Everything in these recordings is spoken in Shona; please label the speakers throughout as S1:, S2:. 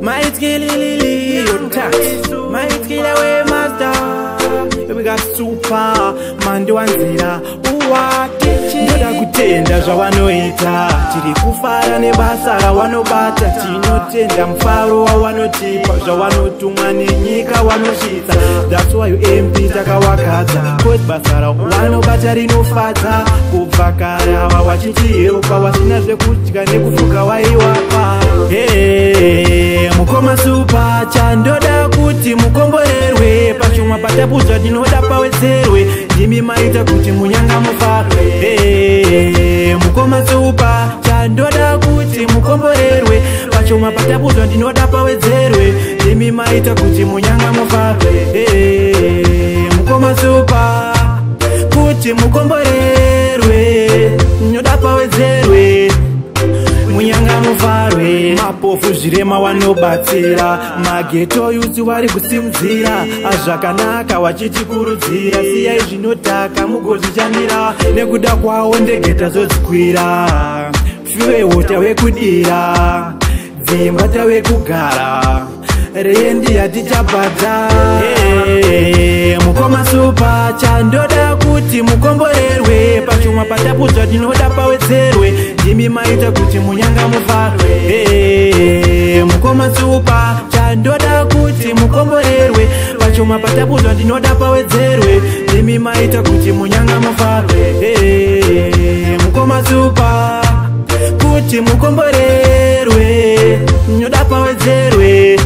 S1: Might kill Lily, your tax. Might kill away master. We got super Mando Anzira. Ndoda kutenda zvavanoita, tiri kufara nebasa ravanobata, tinotenda mufaro wavanotipa, zvavanotumwa nenyika vanosvitsa. That's why MP takavakadza, cause basa ravanobata rinofadza. Kubva kare ava vachitiheruka, vasina zvekudya nekufuka vaivapa. Mukoma super, chandoda kuti mukomborerwe, pachumwa patapudzwa ndinoda pawedzerwe, ndimi maita kuti munyanga mufarwe. Mukoma super, chandoda kuti mukomborerwe, pachumwa patapudzwa ndinoda pawedzerwe, ndimi maita kuti munyanga mufarwe. Mukoma super, kuti mukomborerwe, ndinoda pawedzerwe, munyanga mufarwe. Mapofu zvirema wanobatsira, mageto yusi wari kusimudzira, azvakanaka wachitikurudzira, siyai zvinotaka mugozvichanira, nekuda kwawo ndegeta zodzikwira. Fiwewo tawekudira, dzimba tawekugara, rendi yatichabhadza. Mukoma super, chandoda kuti mukomborerwe, pachumwa patapudzwa ndinoda pawedzerwe, ndimi maita kuti munyanga mufarwe. Mukoma super, chandoda kuti mukomborerwe, pachumwa patapudzwa ndinoda pawedzerwe, ndimi maita kuti munyanga mufarwe. Mukoma super, kuti mukomborerwe, ndinoda pawedzerwe,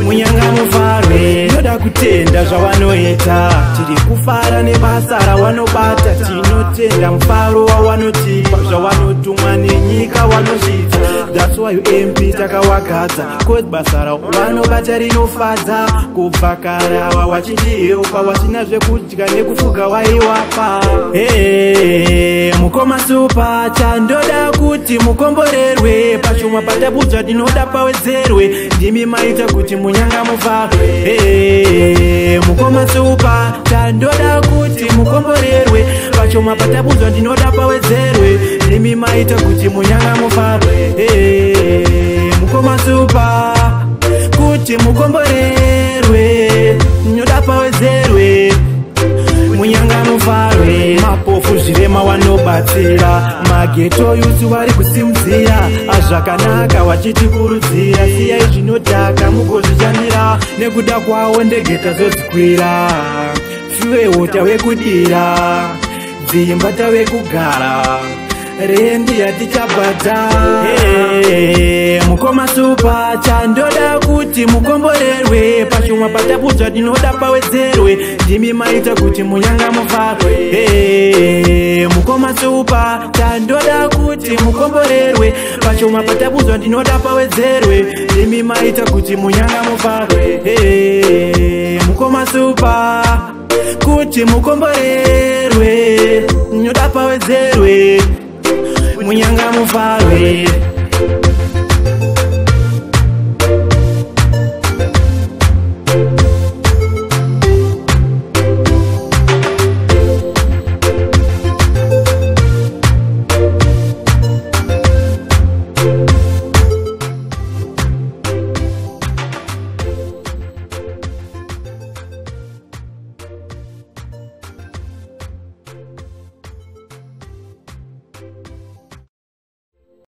S1: munyanga mufarwe. Ndoda kutenda zvavanoita, tiri kufara nebasa ravanobata, tinotenda mufaro wavanotipa, zvavanotumwa nenyika vanosvitsa. That's why MP takavakadza, cause basa ravanobata rinofadza. Kubva kare ava vachitiheruka, vasina zvekudya nekufuka vaivapa. Mukoma super, chandoda kuti mukomborerwe, pachumwa patapudzwa ndinoda pawedzerwe, ndimi maita kuti munyanga mufarwe. Mukoma super, chandoda kuti mukomborerwe, pachumwa patapudzwa ndinoda pawedzerwe, ndimi maita kuti munyanga mufarwe. Mukoma super, kuti mukomborerwe, ndinoda pawedzerwe, munyanga mufarwe. Mapofu zvirema wanobatsira, mageto yusi wari kusimudzira, azvakanaka wachitikurudzira, siyai zvinotaka mugozvichanira, nekuda kwawo ndegeta zodzikwira. Fiwewo tawekudira, dzimba tawekugara, rendi yatichabhadza. Mukoma super, chandoda kuti mukomborerwe, pachumwa patapudzwa ndinoda pawedzerwe, ndimi maita kuti munyanga mufarwe. Mukoma super, chandoda kuti mukomborerwe, pachumwa patapudzwa ndinoda pawedzerwe, ndimi maita kuti munyanga mufarwe. Mukoma super, kuti mukomborerwe, ndinoda pawedzerwe, munyanga mufarwe.